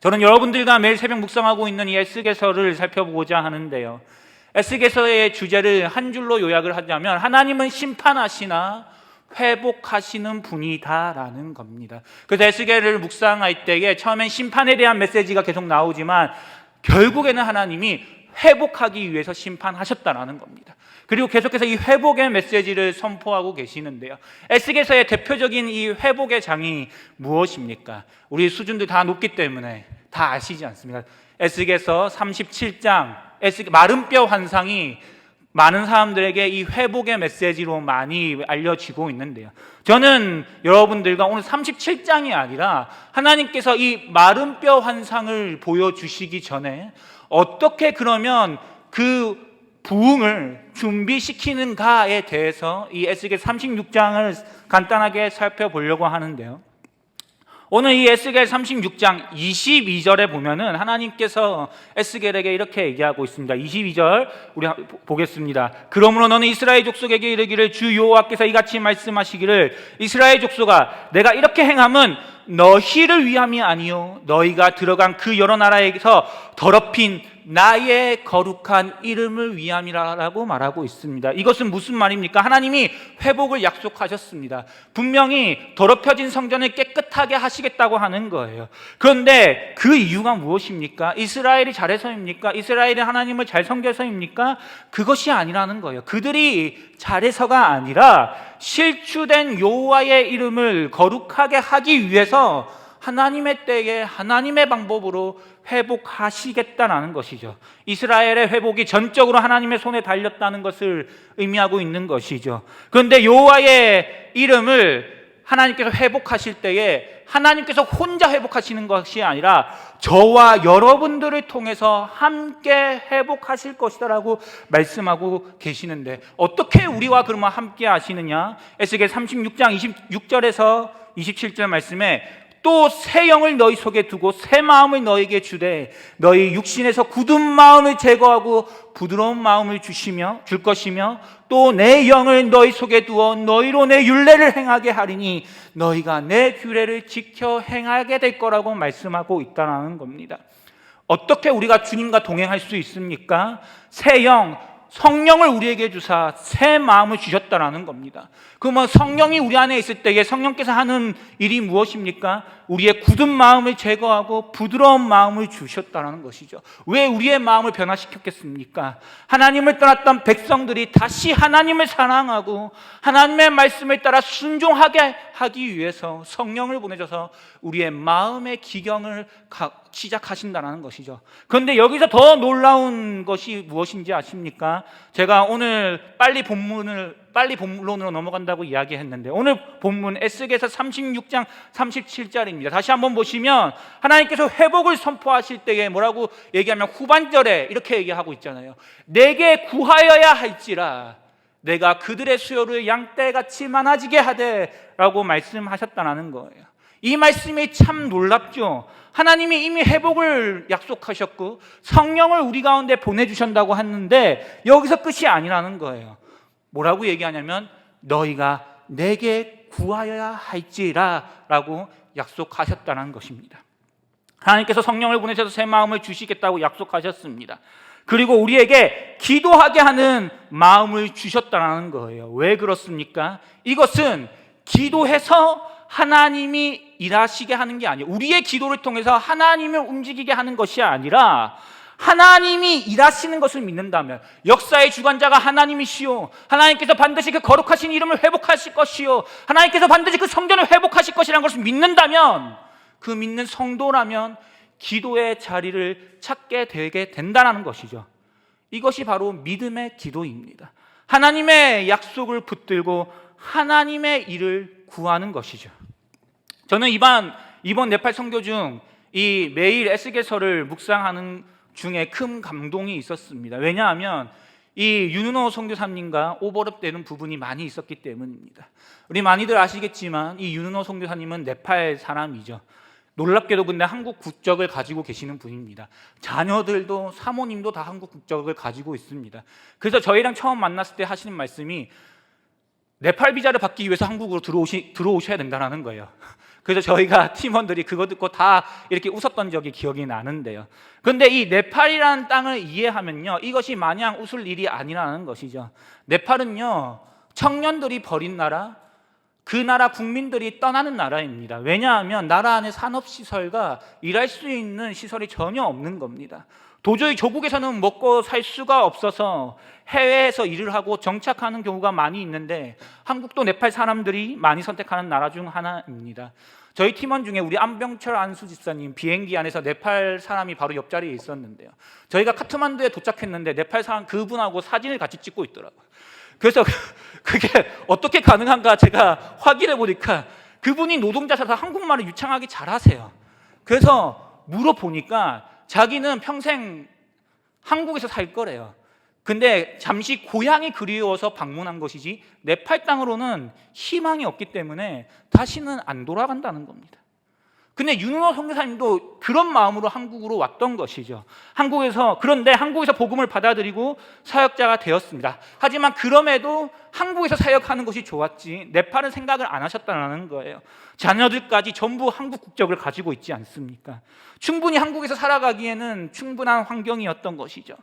저는 여러분들과 매일 새벽 묵상하고 있는 이 에스겔서를 살펴보고자 하는데요, 에스겔서의 주제를 한 줄로 요약을 하자면 하나님은 심판하시나 회복하시는 분이다라는 겁니다. 그래서 에스겔을 묵상할 때에 처음엔 심판에 대한 메시지가 계속 나오지만 결국에는 하나님이 회복하기 위해서 심판하셨다라는 겁니다. 그리고 계속해서 이 회복의 메시지를 선포하고 계시는데요, 에스겔서의 대표적인 이 회복의 장이 무엇입니까? 우리 수준도 다 높기 때문에 다 아시지 않습니까? 에스겔서 37장 마른 뼈 환상이 많은 사람들에게 이 회복의 메시지로 많이 알려지고 있는데요, 저는 여러분들과 오늘 37장이 아니라 하나님께서 이 마른 뼈 환상을 보여주시기 전에 어떻게 그러면 그 부흥을 준비시키는가에 대해서 이 에스겔 36장을 간단하게 살펴보려고 하는데요, 오늘 이 에스겔 36장 22절에 보면은 하나님께서 에스겔에게 이렇게 얘기하고 있습니다. 22절 우리 보겠습니다. 그러므로 너는 이스라엘 족속에게 이르기를 주 여호와께서 이같이 말씀하시기를 이스라엘 족속아, 내가 이렇게 행함은 너희를 위함이 아니요 너희가 들어간 그 여러 나라에서 더럽힌 나의 거룩한 이름을 위함이라고 말하고 있습니다. 이것은 무슨 말입니까? 하나님이 회복을 약속하셨습니다. 분명히 더럽혀진 성전을 깨끗하게 하시겠다고 하는 거예요. 그런데 그 이유가 무엇입니까? 이스라엘이 잘해서입니까? 이스라엘이 하나님을 잘 섬겨서입니까? 그것이 아니라는 거예요. 그들이 잘해서가 아니라 실추된 여호와의 이름을 거룩하게 하기 위해서 하나님의 때에 하나님의 방법으로 회복하시겠다는 것이죠. 이스라엘의 회복이 전적으로 하나님의 손에 달렸다는 것을 의미하고 있는 것이죠. 그런데 여호와의 이름을 하나님께서 회복하실 때에 하나님께서 혼자 회복하시는 것이 아니라 저와 여러분들을 통해서 함께 회복하실 것이라고 말씀하고 계시는데, 어떻게 우리와 그러면 함께 하시느냐? 에스겔 36장 26절에서 27절 말씀에 또 새 영을 너희 속에 두고 새 마음을 너희에게 주되 너희 육신에서 굳은 마음을 제거하고 부드러운 마음을 줄 것이며 또 내 영을 너희 속에 두어 너희로 내 율례를 행하게 하리니 너희가 내 규례를 지켜 행하게 될 거라고 말씀하고 있다는 겁니다. 어떻게 우리가 주님과 동행할 수 있습니까? 새 영, 성령을 우리에게 주사 새 마음을 주셨다라는 겁니다. 그러면 성령이 우리 안에 있을 때에 성령께서 하는 일이 무엇입니까? 우리의 굳은 마음을 제거하고 부드러운 마음을 주셨다는 것이죠. 왜 우리의 마음을 변화시켰겠습니까? 하나님을 떠났던 백성들이 다시 하나님을 사랑하고 하나님의 말씀을 따라 순종하게 하기 위해서 성령을 보내줘서 우리의 마음의 기경을 시작하신다는 것이죠. 그런데 여기서 더 놀라운 것이 무엇인지 아십니까? 제가 오늘 빨리 본론으로 넘어간다고 이야기했는데, 오늘 본문 에스겔서 36장 37절입니다. 다시 한번 보시면 하나님께서 회복을 선포하실 때에 뭐라고 얘기하면 후반절에 이렇게 얘기하고 있잖아요. 내게 구하여야 할지라 내가 그들의 수요를 양떼같이 많아지게 하되 라고 말씀하셨다는 거예요. 이 말씀이 참 놀랍죠. 하나님이 이미 회복을 약속하셨고 성령을 우리 가운데 보내주신다고 하는데 여기서 끝이 아니라는 거예요. 뭐라고 얘기하냐면 너희가 내게 구하여야 할지라 라고 약속하셨다는 것입니다. 하나님께서 성령을 보내셔서 새 마음을 주시겠다고 약속하셨습니다. 그리고 우리에게 기도하게 하는 마음을 주셨다는 거예요. 왜 그렇습니까? 이것은 기도해서 하나님이 일하시게 하는 게 아니에요. 우리의 기도를 통해서 하나님을 움직이게 하는 것이 아니라 하나님이 일하시는 것을 믿는다면, 역사의 주관자가 하나님이시오, 하나님께서 반드시 그 거룩하신 이름을 회복하실 것이요, 하나님께서 반드시 그 성전을 회복하실 것이라는 것을 믿는다면, 그 믿는 성도라면 기도의 자리를 찾게 되게 된다는 것이죠. 이것이 바로 믿음의 기도입니다. 하나님의 약속을 붙들고 하나님의 일을 구하는 것이죠. 저는 이번 네팔 선교 중 이 매일 에스겔서를 묵상하는 중에 큰 감동이 있었습니다. 왜냐하면 이 윤은호 선교사님과 오버랩되는 부분이 많이 있었기 때문입니다. 우리 많이들 아시겠지만 이 윤은호 선교사님은 네팔 사람이죠. 놀랍게도 근데 한국 국적을 가지고 계시는 분입니다. 자녀들도 사모님도 다 한국 국적을 가지고 있습니다. 그래서 저희랑 처음 만났을 때 하시는 말씀이 네팔 비자를 받기 위해서 한국으로 들어오셔야 된다는 거예요. 그래서 저희가 팀원들이 그거 듣고 다 이렇게 웃었던 적이 기억이 나는데요. 그런데 이 네팔이라는 땅을 이해하면요, 이것이 마냥 웃을 일이 아니라는 것이죠. 네팔은요, 청년들이 버린 나라, 그 나라 국민들이 떠나는 나라입니다. 왜냐하면 나라 안에 산업시설과 일할 수 있는 시설이 전혀 없는 겁니다. 도저히 조국에서는 먹고 살 수가 없어서 해외에서 일을 하고 정착하는 경우가 많이 있는데, 한국도 네팔 사람들이 많이 선택하는 나라 중 하나입니다. 저희 팀원 중에 우리 안병철 안수 집사님, 비행기 안에서 네팔 사람이 바로 옆자리에 있었는데요, 저희가 카트만두에 도착했는데 네팔 사람 그분하고 사진을 같이 찍고 있더라고요. 그래서 그게 어떻게 가능한가 제가 확인해 보니까 그분이 노동자셔서 한국말을 유창하게 잘하세요. 그래서 물어보니까 자기는 평생 한국에서 살 거래요. 근데 잠시 고향이 그리워서 방문한 것이지 네팔 땅으로는 희망이 없기 때문에 다시는 안 돌아간다는 겁니다. 근데 윤은호 선교사님도 그런 마음으로 한국으로 왔던 것이죠. 그런데 한국에서 복음을 받아들이고 사역자가 되었습니다. 하지만 그럼에도 한국에서 사역하는 것이 좋았지 네팔은 생각을 안 하셨다는 거예요. 자녀들까지 전부 한국 국적을 가지고 있지 않습니까? 충분히 한국에서 살아가기에는 충분한 환경이었던 것이죠.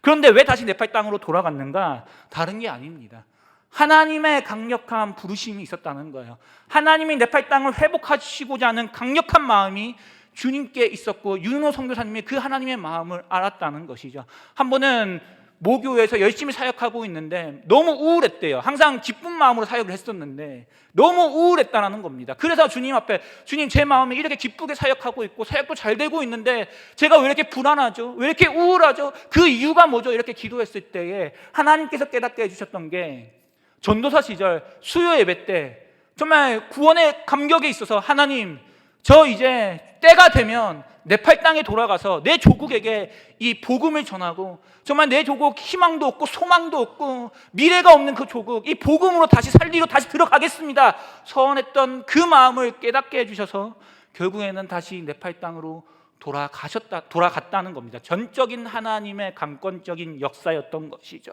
그런데 왜 다시 네팔 땅으로 돌아갔는가? 다른 게 아닙니다. 하나님의 강력한 부르심이 있었다는 거예요. 하나님이 네팔 땅을 회복하시고자 하는 강력한 마음이 주님께 있었고, 윤은호 선교사님이 그 하나님의 마음을 알았다는 것이죠. 한 번은 모교에서 열심히 사역하고 있는데 너무 우울했대요. 항상 기쁜 마음으로 사역을 했었는데 너무 우울했다는 겁니다. 그래서 주님 앞에, 주님, 제 마음이 이렇게 기쁘게 사역하고 있고 사역도 잘 되고 있는데 제가 왜 이렇게 불안하죠? 왜 이렇게 우울하죠? 그 이유가 뭐죠? 이렇게 기도했을 때에 하나님께서 깨닫게 해주셨던 게, 전도사 시절 수요 예배 때 정말 구원의 감격에 있어서, 하나님, 저 이제 때가 되면 네팔 땅에 돌아가서 내 조국에게 이 복음을 전하고, 정말 내 조국 희망도 없고 소망도 없고 미래가 없는 그 조국, 이 복음으로 다시 살리러 다시 들어가겠습니다 서원했던 그 마음을 깨닫게 해주셔서 결국에는 다시 네팔 땅으로 돌아갔다는 겁니다. 전적인 하나님의 강권적인 역사였던 것이죠.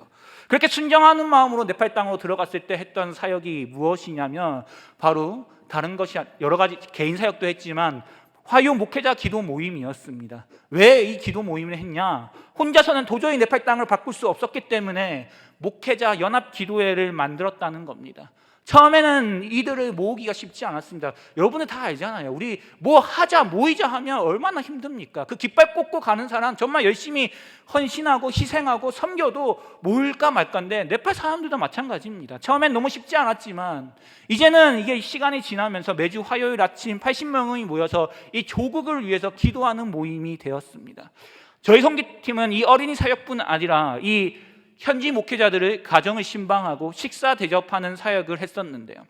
그렇게 순종하는 마음으로 네팔 땅으로 들어갔을 때 했던 사역이 무엇이냐면, 바로 다른 것이, 여러 가지 개인 사역도 했지만 화요 목회자 기도 모임이었습니다. 왜 이 기도 모임을 했냐? 혼자서는 도저히 네팔 땅을 바꿀 수 없었기 때문에 목회자 연합 기도회를 만들었다는 겁니다. 처음에는 이들을 모으기가 쉽지 않았습니다. 여러분은 다 알잖아요. 우리 뭐 하자, 모이자 하면 얼마나 힘듭니까? 그 깃발 꽂고 가는 사람 정말 열심히 헌신하고 희생하고 섬겨도 모일까 말까인데, 네팔 사람들도 마찬가지입니다. 처음엔 너무 쉽지 않았지만 이제는 이게 시간이 지나면서 매주 화요일 아침 80명이 모여서 이 조국을 위해서 기도하는 모임이 되었습니다. 저희 성기팀은 이 어린이 사역뿐 아니라 이 현지 목회자들의 가정을 신방하고 식사 대접하는 사역을 했었는데요,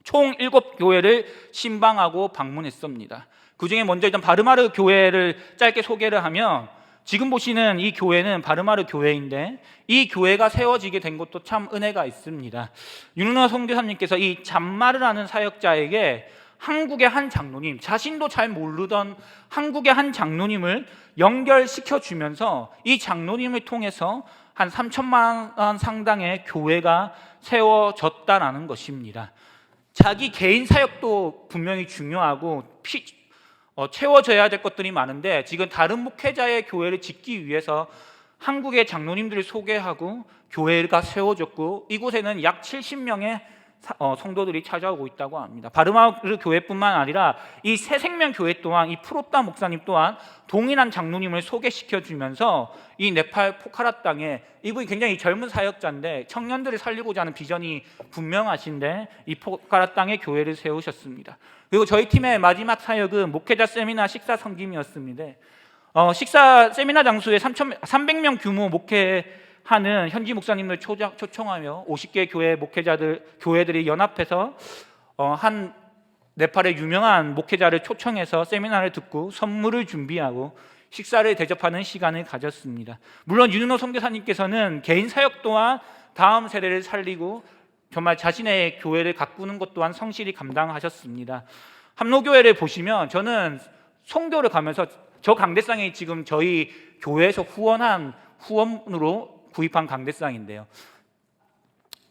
총 7교회를 신방하고 방문했습니다. 그 중에 먼저 일단 바르마르 교회를 짧게 소개를 하면, 지금 보시는 이 교회는 바르마르 교회인데 이 교회가 세워지게 된 것도 참 은혜가 있습니다. 윤은호 선교사님께서 이 잠마르라는 사역자에게 한국의 한 장로님, 자신도 잘 모르던 한국의 한 장로님을 연결시켜 주면서 이 장로님을 통해서 한 3천만 원 상당의 교회가 세워졌다라는 것입니다. 자기 개인 사역도 분명히 중요하고 채워져야 될 것들이 많은데, 지금 다른 목회자의 교회를 짓기 위해서 한국의 장로님들을 소개하고 교회가 세워졌고, 이곳에는 약 70명의 성도들이 찾아오고 있다고 합니다. 바르마르 교회뿐만 아니라 이 새생명 교회 또한, 이 프로따 목사님 또한 동일한 장로님을 소개시켜 주면서 이 네팔 포카라 땅에, 이분이 굉장히 젊은 사역자인데 청년들을 살리고자 하는 비전이 분명하신데 이 포카라 땅에 교회를 세우셨습니다. 그리고 저희 팀의 마지막 사역은 목회자 세미나 식사 섬김이었습니다. 식사 세미나 장소에 300명 규모 목회하는 현지 목사님을 초청하며 50개 교회 교회들이 연합해서 한 네팔의 유명한 목회자를 초청해서 세미나를 듣고 선물을 준비하고 식사를 대접하는 시간을 가졌습니다. 물론 윤은호 선교사님께서는 개인 사역 또한 다음 세대를 살리고 정말 자신의 교회를 가꾸는 것 또한 성실히 감당하셨습니다. 함로교회를 보시면, 저는 송교를 가면서 저 강대상이 지금 저희 교회에서 후원으로 구입한 강대상인데요,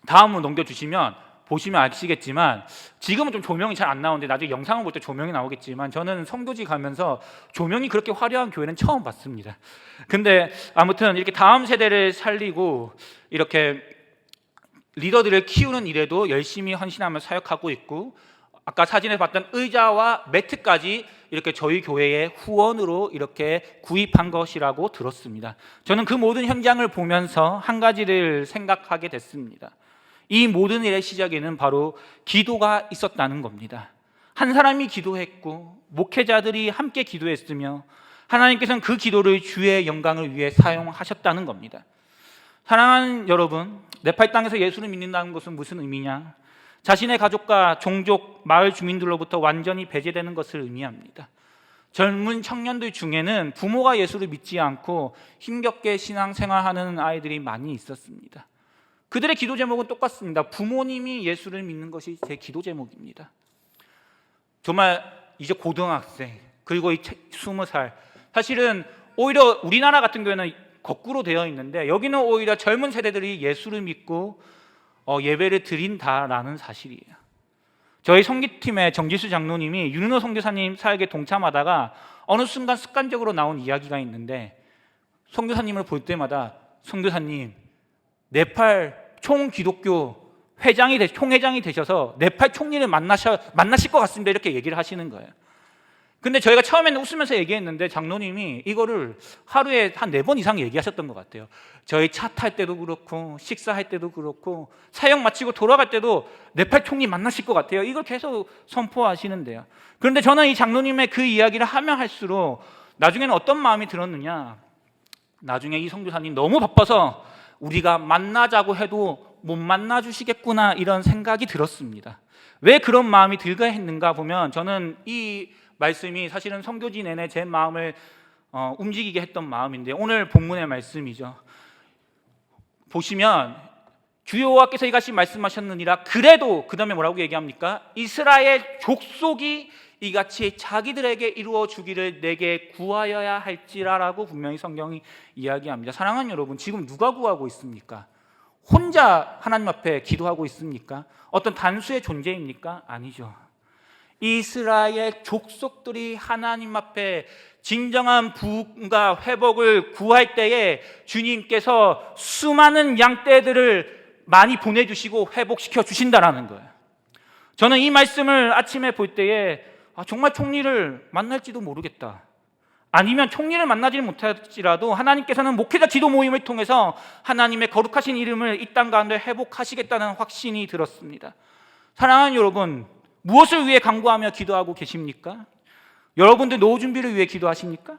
다음으로 넘겨주시면 보시면 아시겠지만 지금은 좀 조명이 잘 안 나오는데 나중에 영상을 볼 때 조명이 나오겠지만 저는 성교지 가면서 조명이 그렇게 화려한 교회는 처음 봤습니다. 근데 아무튼 이렇게 다음 세대를 살리고 이렇게 리더들을 키우는 일에도 열심히 헌신하며 사역하고 있고, 아까 사진에 봤던 의자와 매트까지 이렇게 저희 교회의 후원으로 이렇게 구입한 것이라고 들었습니다. 저는 그 모든 현장을 보면서 한 가지를 생각하게 됐습니다. 이 모든 일의 시작에는 바로 기도가 있었다는 겁니다. 한 사람이 기도했고 목회자들이 함께 기도했으며 하나님께서는 그 기도를 주의 영광을 위해 사용하셨다는 겁니다. 사랑하는 여러분, 네팔 땅에서 예수를 믿는다는 것은 무슨 의미냐? 자신의 가족과 종족, 마을 주민들로부터 완전히 배제되는 것을 의미합니다. 젊은 청년들 중에는 부모가 예수를 믿지 않고 힘겹게 신앙생활하는 아이들이 많이 있었습니다. 그들의 기도 제목은 똑같습니다. 부모님이 예수를 믿는 것이 제 기도 제목입니다. 정말 이제 고등학생, 그리고 20살, 사실은 오히려 우리나라 같은 경우에는 거꾸로 되어 있는데 여기는 오히려 젊은 세대들이 예수를 믿고 예배를 드린다라는 사실이에요. 저희 성기팀의 정지수 장로님이 윤은호 선교사님 사역에 동참하다가 어느 순간 습관적으로 나온 이야기가 있는데, 선교사님을 볼 때마다 선교사님, 네팔 총기독교 총회장이 되셔서 네팔 총리를 만나실 것 같습니다, 이렇게 얘기를 하시는 거예요. 근데 저희가 처음에는 웃으면서 얘기했는데 장로님이 이거를 하루에 한 4번 이상 얘기하셨던 것 같아요. 저희 차 탈 때도 그렇고 식사할 때도 그렇고 사역 마치고 돌아갈 때도 네팔 총리 만나실 것 같아요. 이걸 계속 선포하시는데요. 그런데 저는 이 장로님의 그 이야기를 하면 할수록 나중에는 어떤 마음이 들었느냐, 나중에 이 선교사님 너무 바빠서 우리가 만나자고 해도 못 만나주시겠구나, 이런 생각이 들었습니다. 왜 그런 마음이 들게 했는가 보면, 저는 이 말씀이 사실은 선교지 내내 제 마음을 움직이게 했던 마음인데, 오늘 본문의 말씀이죠. 보시면 주 여호와께서 이같이 말씀하셨느니라. 그래도 그 다음에 뭐라고 얘기합니까? 이스라엘 족속이 이같이 자기들에게 이루어 주기를 내게 구하여야 할지라라고 분명히 성경이 이야기합니다. 사랑하는 여러분, 지금 누가 구하고 있습니까? 혼자 하나님 앞에 기도하고 있습니까? 어떤 단수의 존재입니까? 아니죠. 이스라엘 족속들이 하나님 앞에 진정한 부흥과 회복을 구할 때에 주님께서 수많은 양떼들을 많이 보내주시고 회복시켜 주신다라는 거예요. 저는 이 말씀을 아침에 볼 때에 정말 총리를 만날지도 모르겠다, 아니면 총리를 만나지 못할지라도 하나님께서는 목회자 기도 모임을 통해서 하나님의 거룩하신 이름을 이 땅 가운데 회복하시겠다는 확신이 들었습니다. 사랑하는 여러분, 무엇을 위해 간구하며 기도하고 계십니까? 여러분들 노후 준비를 위해 기도하십니까?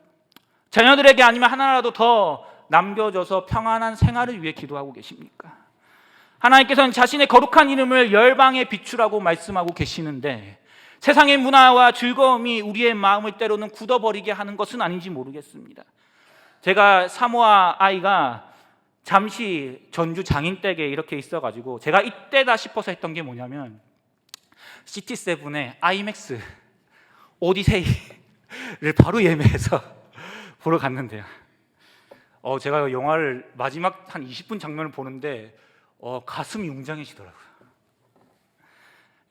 자녀들에게 아니면 하나라도 더 남겨줘서 평안한 생활을 위해 기도하고 계십니까? 하나님께서는 자신의 거룩한 이름을 열방에 비추라고 말씀하고 계시는데, 세상의 문화와 즐거움이 우리의 마음을 때로는 굳어버리게 하는 것은 아닌지 모르겠습니다. 제가 사모아 아이가 잠시 전주 장인댁에 이렇게 있어가지고 제가 이때다 싶어서 했던 게 뭐냐면, CT7의 아이맥스 오디세이를 바로 예매해서 보러 갔는데요. 제가 영화를 마지막 한 20분 장면을 보는데 가슴이 웅장해지더라고요.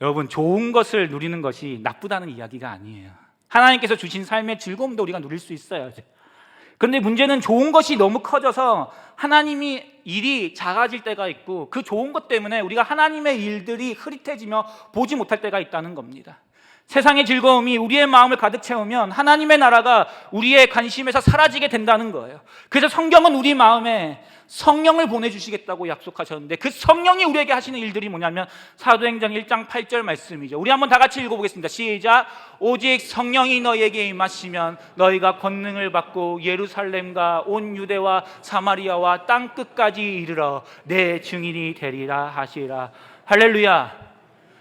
여러분, 좋은 것을 누리는 것이 나쁘다는 이야기가 아니에요. 하나님께서 주신 삶의 즐거움도 우리가 누릴 수 있어요. 그런데 문제는 좋은 것이 너무 커져서 하나님이 일이 작아질 때가 있고, 그 좋은 것 때문에 우리가 하나님의 일들이 흐릿해지며 보지 못할 때가 있다는 겁니다. 세상의 즐거움이 우리의 마음을 가득 채우면 하나님의 나라가 우리의 관심에서 사라지게 된다는 거예요. 그래서 성경은 우리 마음에 성령을 보내주시겠다고 약속하셨는데, 그 성령이 우리에게 하시는 일들이 뭐냐면 사도행전 1장 8절 말씀이죠. 우리 한번 다 같이 읽어보겠습니다. 시작. 오직 성령이 너희에게 임하시면 너희가 권능을 받고 예루살렘과 온 유대와 사마리아와 땅 끝까지 이르러 내 증인이 되리라 하시라. 할렐루야.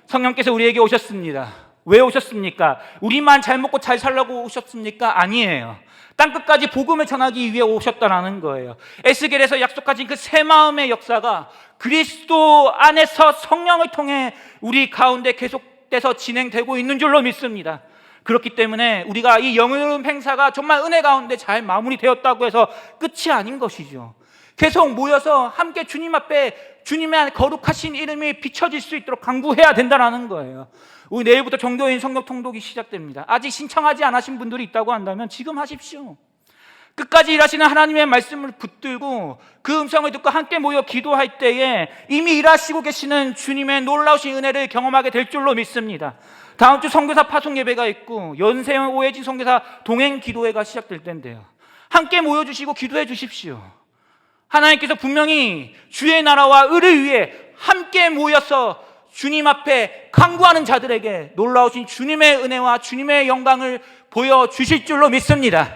성령께서 우리에게 오셨습니다. 왜 오셨습니까? 우리만 잘 먹고 잘 살라고 오셨습니까? 아니에요. 땅끝까지 복음을 전하기 위해 오셨다는 거예요. 에스겔에서 약속하신 그 새 마음의 역사가 그리스도 안에서 성령을 통해 우리 가운데 계속돼서 진행되고 있는 줄로 믿습니다. 그렇기 때문에 우리가 이 영혼 행사가 정말 은혜 가운데 잘 마무리되었다고 해서 끝이 아닌 것이죠. 계속 모여서 함께 주님 앞에 주님의 거룩하신 이름이 비춰질 수 있도록 강구해야 된다는 거예요. 우리 내일부터 종교인 성경 통독이 시작됩니다. 아직 신청하지 않으신 분들이 있다고 한다면 지금 하십시오. 끝까지 일하시는 하나님의 말씀을 붙들고 그 음성을 듣고 함께 모여 기도할 때에 이미 일하시고 계시는 주님의 놀라우신 은혜를 경험하게 될 줄로 믿습니다. 다음 주 선교사 파송 예배가 있고 연세원 오해진 선교사 동행 기도회가 시작될 텐데요. 함께 모여주시고 기도해 주십시오. 하나님께서 분명히 주의 나라와 의를 위해 함께 모여서 주님 앞에 간구하는 자들에게 놀라우신 주님의 은혜와 주님의 영광을 보여주실 줄로 믿습니다.